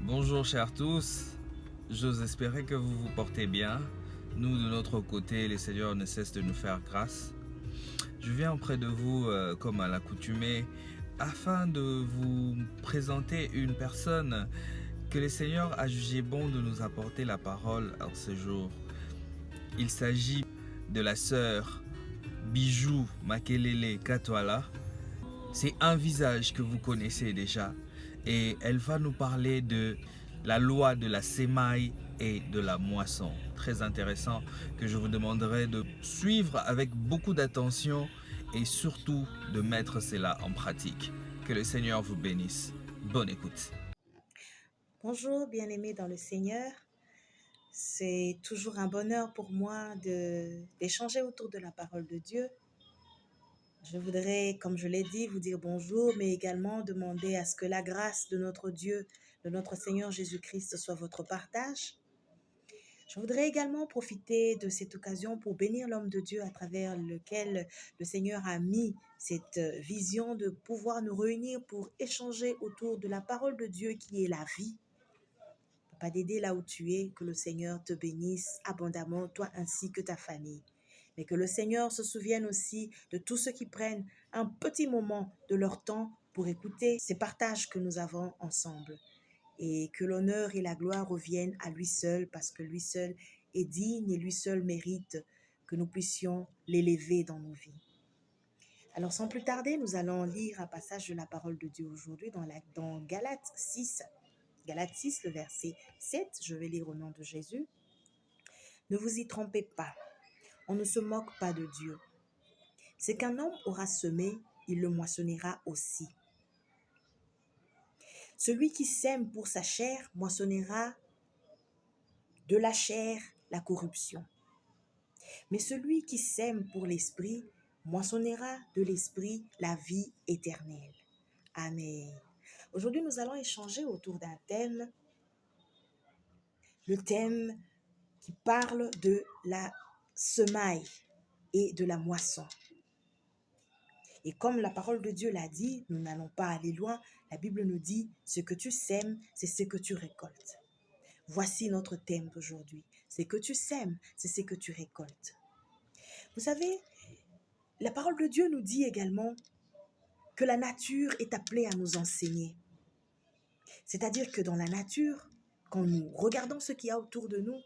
Bonjour chers tous, j'ose espérer que vous vous portez bien. Nous de notre côté, le Seigneur ne cesse de nous faire grâce. Je viens auprès de vous comme à l'accoutumée afin de vous présenter une personne que le Seigneur a jugé bon de nous apporter la parole en ce jour. Il s'agit de la sœur Bijou Makelele Katwala. C'est un visage que vous connaissez déjà et elle va nous parler de la loi de la sémaille et de la moisson. Très intéressant que je vous demanderai de suivre avec beaucoup d'attention et surtout de mettre cela en pratique. Que le Seigneur vous bénisse. Bonne écoute. Bonjour bien-aimés dans le Seigneur. C'est toujours un bonheur pour moi d'échanger autour de la parole de Dieu. Je voudrais, comme je l'ai dit, vous dire bonjour, mais également demander à ce que la grâce de notre Dieu, de notre Seigneur Jésus-Christ soit votre partage. Je voudrais également profiter de cette occasion pour bénir l'homme de Dieu à travers lequel le Seigneur a mis cette vision de pouvoir nous réunir pour échanger autour de la parole de Dieu qui est la vie. Papa Dédé, là où tu es, que le Seigneur te bénisse abondamment, toi ainsi que ta famille. Mais que le Seigneur se souvienne aussi de tous ceux qui prennent un petit moment de leur temps pour écouter ces partages que nous avons ensemble. Et que l'honneur et la gloire reviennent à lui seul, parce que lui seul est digne et lui seul mérite que nous puissions l'élever dans nos vies. Alors sans plus tarder, nous allons lire un passage de la parole de Dieu aujourd'hui dans Galates 6. Galates 6, le verset 7, je vais lire au nom de Jésus. Ne vous y trompez pas, on ne se moque pas de Dieu. Ce qu'un homme aura semé, il le moissonnera aussi. Celui qui sème pour sa chair moissonnera de la chair la corruption. Mais celui qui sème pour l'esprit moissonnera de l'esprit la vie éternelle. Amen. Aujourd'hui, nous allons échanger autour d'un thème, le thème qui parle de la semaille et de la moisson. Et comme la parole de Dieu l'a dit, nous n'allons pas aller loin. La Bible nous dit, ce que tu sèmes, c'est ce que tu récoltes. Voici notre thème d'aujourd'hui. Ce que tu sèmes, c'est ce que tu récoltes. Vous savez, la parole de Dieu nous dit également que la nature est appelée à nous enseigner. C'est-à-dire que dans la nature, quand nous regardons ce qu'il y a autour de nous,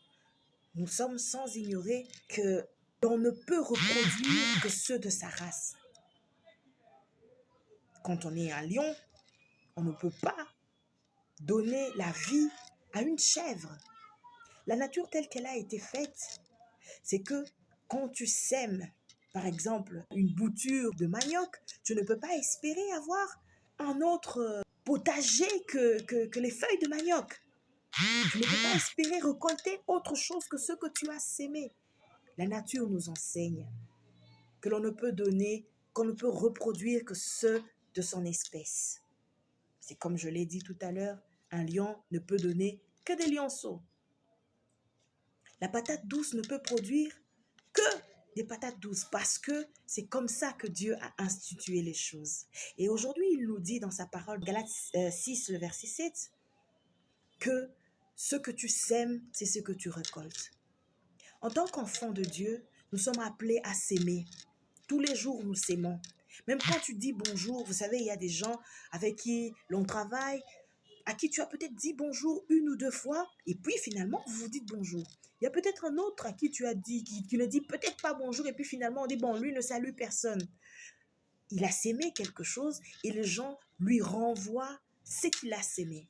nous sommes sans ignorer que l'on ne peut reproduire que ceux de sa race. Quand on est un lion, on ne peut pas donner la vie à une chèvre. La nature telle qu'elle a été faite, c'est que quand tu sèmes, par exemple, une bouture de manioc, tu ne peux pas espérer avoir un autre potager que les feuilles de manioc. Tu ne peux pas espérer récolter autre chose que ce que tu as sémé. La nature nous enseigne que l'on ne peut donner, qu'on ne peut reproduire que ceux de son espèce. C'est comme je l'ai dit tout à l'heure, un lion ne peut donner que des lionceaux. La patate douce ne peut produire que des patates douces parce que c'est comme ça que Dieu a institué les choses. Et aujourd'hui, il nous dit dans sa parole, Galates 6, le verset 7, que ce que tu sèmes, c'est ce que tu récoltes. En tant qu'enfant de Dieu, nous sommes appelés à s'aimer. Tous les jours, nous s'aimons. Même quand tu dis bonjour, vous savez, il y a des gens avec qui l'on travaille, à qui tu as peut-être dit bonjour une ou deux fois, et puis finalement, vous vous dites bonjour. Il y a peut-être un autre à qui tu as dit, qui ne dit peut-être pas bonjour, et puis finalement, on dit, bon, lui ne salue personne. Il a sémé quelque chose, et les gens lui renvoient ce qu'il a sémé.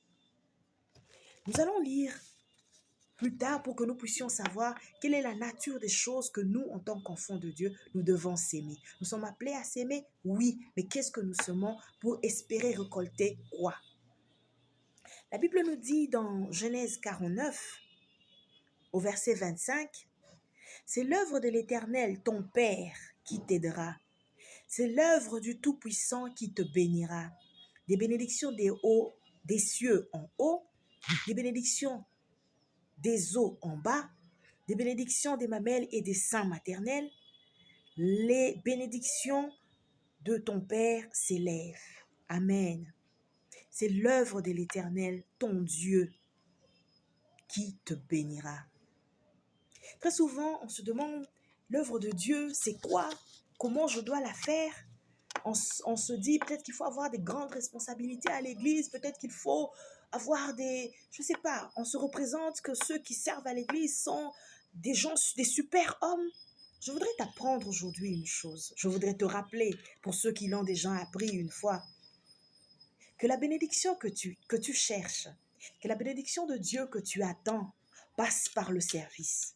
Nous allons lire plus tard pour que nous puissions savoir quelle est la nature des choses que nous, en tant qu'enfants de Dieu, nous devons s'aimer. Nous sommes appelés à s'aimer, oui, mais qu'est-ce que nous semons pour espérer récolter quoi? La Bible nous dit dans Genèse 49, au verset 25, « C'est l'œuvre de l'Éternel, ton Père, qui t'aidera. C'est l'œuvre du Tout-Puissant qui te bénira. Des bénédictions des cieux en haut des bénédictions des os en bas, des bénédictions des mamelles et des seins maternels, les bénédictions de ton Père s'élèvent. Amen. C'est l'œuvre de l'Éternel, ton Dieu, qui te bénira. Très souvent, on se demande, l'œuvre de Dieu, c'est quoi? Comment je dois la faire? On se dit peut-être qu'il faut avoir des grandes responsabilités à l'église, peut-être qu'il faut avoir je ne sais pas, on se représente que ceux qui servent à l'église sont des gens, des super hommes. Je voudrais t'apprendre aujourd'hui une chose. Je voudrais te rappeler, pour ceux qui l'ont déjà appris une fois, que la bénédiction que tu cherches, que la bénédiction de Dieu que tu attends, passe par le service.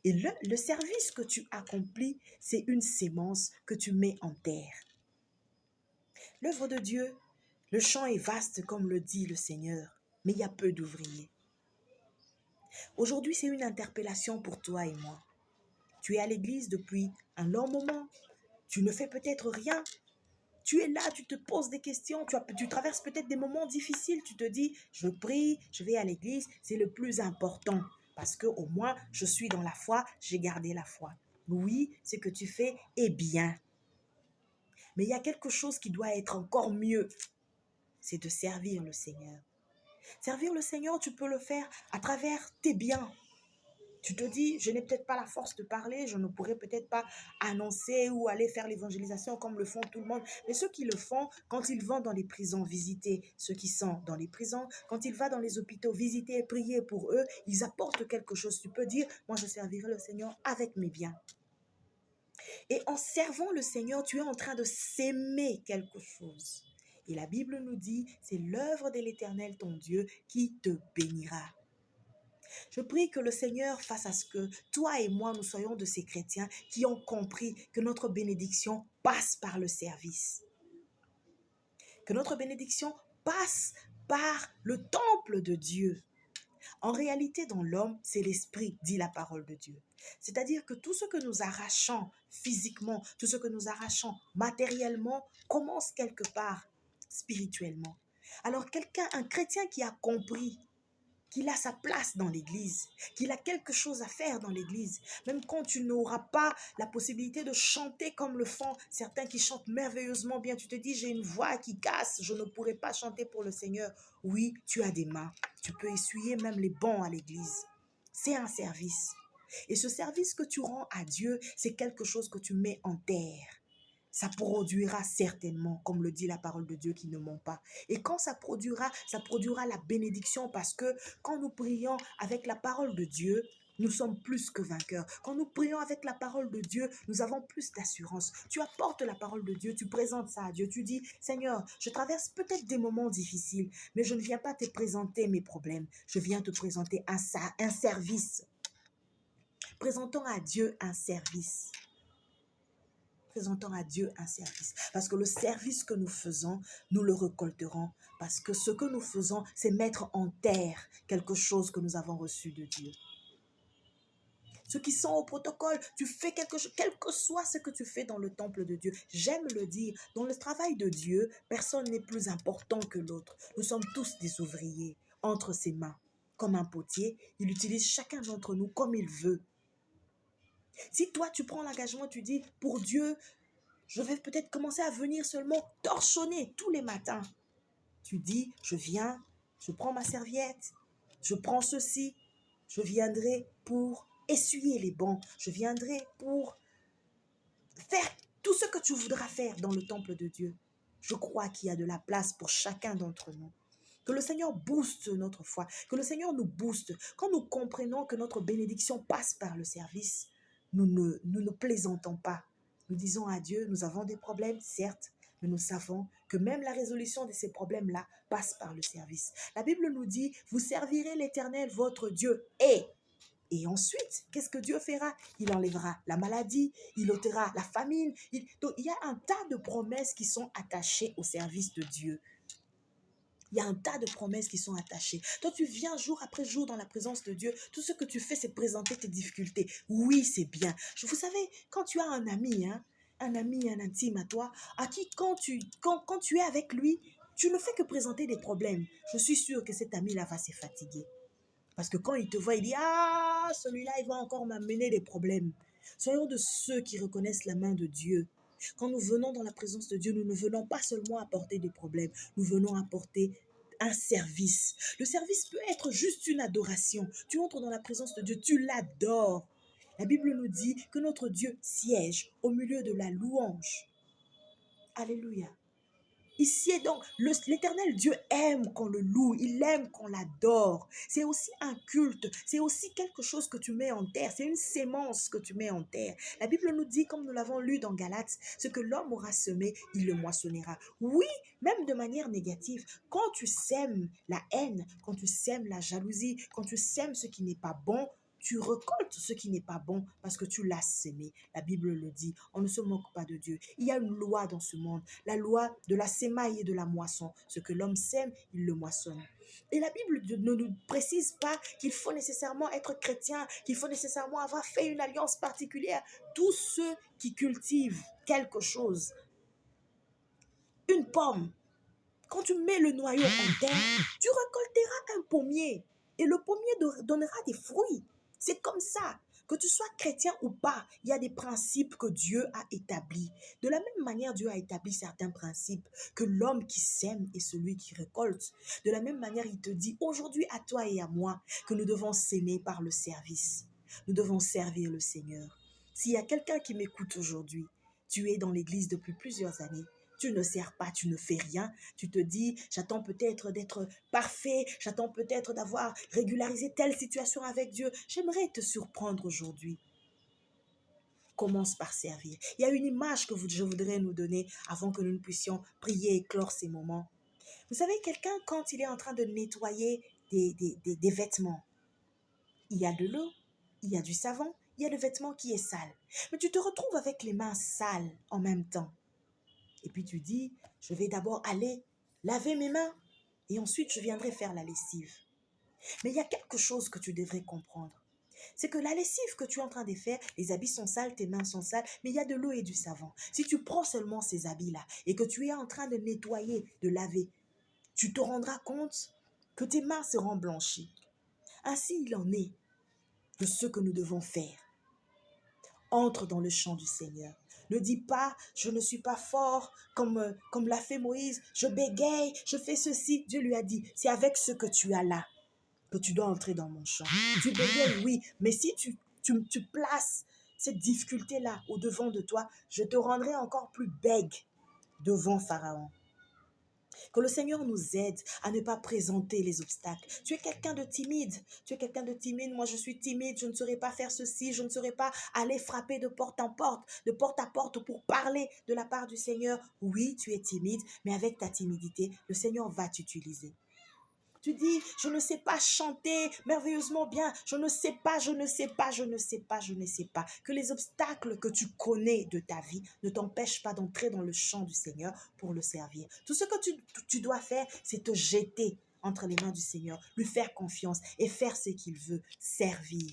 Et le service que tu accomplis, c'est une sémence que tu mets en terre. L'œuvre de Dieu, le champ est vaste comme le dit le Seigneur, mais il y a peu d'ouvriers. Aujourd'hui, c'est une interpellation pour toi et moi. Tu es à l'église depuis un long moment, tu ne fais peut-être rien. Tu es là, tu te poses des questions, tu traverses peut-être des moments difficiles, tu te dis, je prie, je vais à l'église, c'est le plus important. Parce qu'au moins, je suis dans la foi, j'ai gardé la foi. Oui, ce que tu fais est bien. Mais il y a quelque chose qui doit être encore mieux, c'est de servir le Seigneur. Servir le Seigneur, tu peux le faire à travers tes biens. Tu te dis, je n'ai peut-être pas la force de parler, je ne pourrais peut-être pas annoncer ou aller faire l'évangélisation comme le font tout le monde. Mais ceux qui le font, quand ils vont dans les prisons visiter ceux qui sont dans les prisons, quand ils vont dans les hôpitaux visiter et prier pour eux, ils apportent quelque chose. Tu peux dire, moi je servirai le Seigneur avec mes biens. Et en servant le Seigneur, tu es en train de s'aimer quelque chose. Et la Bible nous dit, c'est l'œuvre de l'Éternel, ton Dieu, qui te bénira. Je prie que le Seigneur fasse à ce que toi et moi, nous soyons de ces chrétiens qui ont compris que notre bénédiction passe par le service. Que notre bénédiction passe par le temple de Dieu. En réalité, dans l'homme, c'est l'esprit, dit la parole de Dieu. C'est-à-dire que tout ce que nous arrachons physiquement, tout ce que nous arrachons matériellement, commence quelque part spirituellement. Alors un chrétien qui a compris qu'il a sa place dans l'église, qu'il a quelque chose à faire dans l'église, même quand tu n'auras pas la possibilité de chanter comme le font certains qui chantent merveilleusement bien, tu te dis j'ai une voix qui casse, je ne pourrai pas chanter pour le Seigneur. Oui, tu as des mains, tu peux essuyer même les bancs à l'église. C'est un service. Et ce service que tu rends à Dieu, c'est quelque chose que tu mets en terre. Ça produira certainement, comme le dit la parole de Dieu qui ne ment pas. Et quand ça produira la bénédiction parce que quand nous prions avec la parole de Dieu, nous sommes plus que vainqueurs. Quand nous prions avec la parole de Dieu, nous avons plus d'assurance. Tu apportes la parole de Dieu, tu présentes ça à Dieu. Tu dis, Seigneur, je traverse peut-être des moments difficiles, mais je ne viens pas te présenter mes problèmes. Je viens te présenter un service. Présentons à Dieu un service. Présentons à Dieu un service. Parce que le service que nous faisons, nous le récolterons. Parce que ce que nous faisons, c'est mettre en terre quelque chose que nous avons reçu de Dieu. Ceux qui sont au protocole, tu fais quelque chose, quel que soit ce que tu fais dans le temple de Dieu. J'aime le dire, dans le travail de Dieu, personne n'est plus important que l'autre. Nous sommes tous des ouvriers entre ses mains. Comme un potier, il utilise chacun d'entre nous comme il veut. Si toi, tu prends l'engagement, tu dis, pour Dieu, je vais peut-être commencer à venir seulement torchonner tous les matins. Tu dis, je viens, je prends ma serviette, je prends ceci, je viendrai pour essuyer les bancs, je viendrai pour faire tout ce que tu voudras faire dans le temple de Dieu. Je crois qu'il y a de la place pour chacun d'entre nous. Que le Seigneur booste notre foi, que le Seigneur nous booste. Quand nous comprenons que notre bénédiction passe par le service, nous ne plaisantons pas. Nous disons à Dieu, nous avons des problèmes, certes, mais nous savons que même la résolution de ces problèmes-là passe par le service. La Bible nous dit, vous servirez l'Éternel, votre Dieu, et ensuite, qu'est-ce que Dieu fera? Il enlèvera la maladie, il ôtera la famine. Donc, il y a un tas de promesses qui sont attachées au service de Dieu. Il y a un tas de promesses qui sont attachées. Toi, tu viens jour après jour dans la présence de Dieu. Tout ce que tu fais, c'est présenter tes difficultés. Oui, c'est bien. Vous savez, quand tu as un ami, un intime à toi, à qui quand tu es avec lui, Tu ne fais que présenter des problèmes. Je suis sûre que cet ami-là va se fatiguer. Parce que quand il te voit, il dit, ah, celui-là, il va encore m'amener des problèmes. Soyons de ceux qui reconnaissent la main de Dieu. Quand nous venons dans la présence de Dieu, nous ne venons pas seulement apporter des problèmes, nous venons apporter un service. Le service peut être juste une adoration. Tu entres dans la présence de Dieu, tu l'adores. La Bible nous dit que notre Dieu siège au milieu de la louange. Alléluia. Ici est donc, l'Éternel Dieu aime qu'on le loue, il aime qu'on l'adore. C'est aussi un culte, c'est aussi quelque chose que tu mets en terre, c'est une sémence que tu mets en terre. La Bible nous dit, comme nous l'avons lu dans Galates, ce que l'homme aura semé, il le moissonnera. Oui, même de manière négative, quand tu sèmes la haine, quand tu sèmes la jalousie, quand tu sèmes ce qui n'est pas bon, tu récoltes ce qui n'est pas bon parce que tu l'as sémé. La Bible le dit, on ne se moque pas de Dieu. Il y a une loi dans ce monde, la loi de la sémaille et de la moisson. Ce que l'homme sème, il le moissonne. Et la Bible ne nous précise pas qu'il faut nécessairement être chrétien, qu'il faut nécessairement avoir fait une alliance particulière. Tous ceux qui cultivent quelque chose, une pomme, quand tu mets le noyau en terre, tu récolteras un pommier et le pommier donnera des fruits. C'est comme ça. Que tu sois chrétien ou pas, il y a des principes que Dieu a établis. De la même manière, Dieu a établi certains principes, que l'homme qui sème est celui qui récolte. De la même manière, il te dit aujourd'hui à toi et à moi que nous devons s'aimer par le service. Nous devons servir le Seigneur. S'il y a quelqu'un qui m'écoute aujourd'hui, tu es dans l'église depuis plusieurs années, tu ne sers pas, tu ne fais rien. Tu te dis, j'attends peut-être d'être parfait, j'attends peut-être d'avoir régularisé telle situation avec Dieu. J'aimerais te surprendre aujourd'hui. Commence par servir. Il y a une image que je voudrais nous donner avant que nous ne puissions prier et clore ces moments. Vous savez, quelqu'un, quand il est en train de nettoyer des vêtements, il y a de l'eau, il y a du savon, il y a le vêtement qui est sale. Mais tu te retrouves avec les mains sales en même temps. Et puis tu dis, je vais d'abord aller laver mes mains et ensuite je viendrai faire la lessive. Mais il y a quelque chose que tu devrais comprendre. C'est que la lessive que tu es en train de faire, les habits sont sales, tes mains sont sales, mais il y a de l'eau et du savon. Si tu prends seulement ces habits-là et que tu es en train de nettoyer, de laver, tu te rendras compte que tes mains seront blanchies. Ainsi il en est de ce que nous devons faire. Entre dans le champ du Seigneur. Ne dis pas, je ne suis pas fort comme l'a fait Moïse, je bégaye, je fais ceci. Dieu lui a dit, c'est avec ce que tu as là que tu dois entrer dans mon champ. Tu bégayes, oui, mais si tu places cette difficulté-là au devant de toi, je te rendrai encore plus bègue devant Pharaon. Que le Seigneur nous aide à ne pas présenter les obstacles. Tu es quelqu'un de timide. Tu es quelqu'un de timide. Moi, je suis timide. Je ne saurais pas faire ceci. Je ne saurais pas aller frapper de porte en porte, de porte à porte pour parler de la part du Seigneur. Oui, tu es timide, mais avec ta timidité, le Seigneur va t'utiliser. Tu dis, je ne sais pas chanter merveilleusement bien. Je ne sais pas, je ne sais pas, je ne sais pas, je ne sais pas. Que les obstacles que tu connais de ta vie ne t'empêchent pas d'entrer dans le champ du Seigneur pour le servir. Tout ce que tu dois faire, c'est te jeter entre les mains du Seigneur, lui faire confiance et faire ce qu'il veut, servir.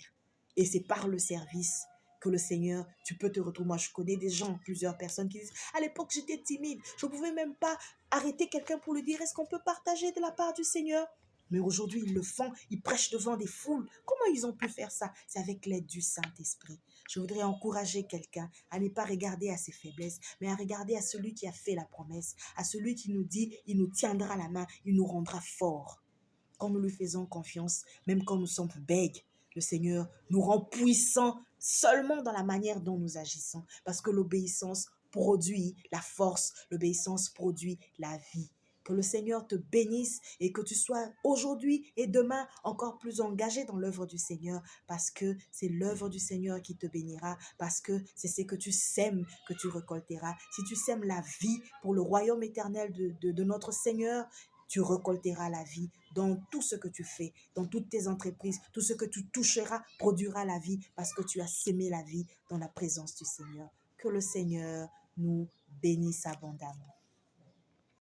Et c'est par le service que le Seigneur, tu peux te retrouver. Moi, je connais des gens, plusieurs personnes qui disent, à l'époque, j'étais timide. Je ne pouvais même pas arrêter quelqu'un pour lui dire, est-ce qu'on peut partager de la part du Seigneur? Mais aujourd'hui, ils le font, ils prêchent devant des foules. Comment ils ont pu faire ça? C'est avec l'aide du Saint-Esprit. Je voudrais encourager quelqu'un à ne pas regarder à ses faiblesses, mais à regarder à celui qui a fait la promesse, à celui qui nous dit, il nous tiendra la main, il nous rendra forts. Quand nous lui faisons confiance, même quand nous sommes bègues, le Seigneur nous rend puissants seulement dans la manière dont nous agissons. Parce que l'obéissance produit la force, l'obéissance produit la vie. Que le Seigneur te bénisse et que tu sois aujourd'hui et demain encore plus engagé dans l'œuvre du Seigneur, parce que c'est l'œuvre du Seigneur qui te bénira, parce que c'est ce que tu sèmes que tu récolteras. Si tu sèmes la vie pour le royaume éternel de notre Seigneur, tu récolteras la vie dans tout ce que tu fais, dans toutes tes entreprises. Tout ce que tu toucheras produira la vie parce que tu as sémé la vie dans la présence du Seigneur. Que le Seigneur nous bénisse abondamment.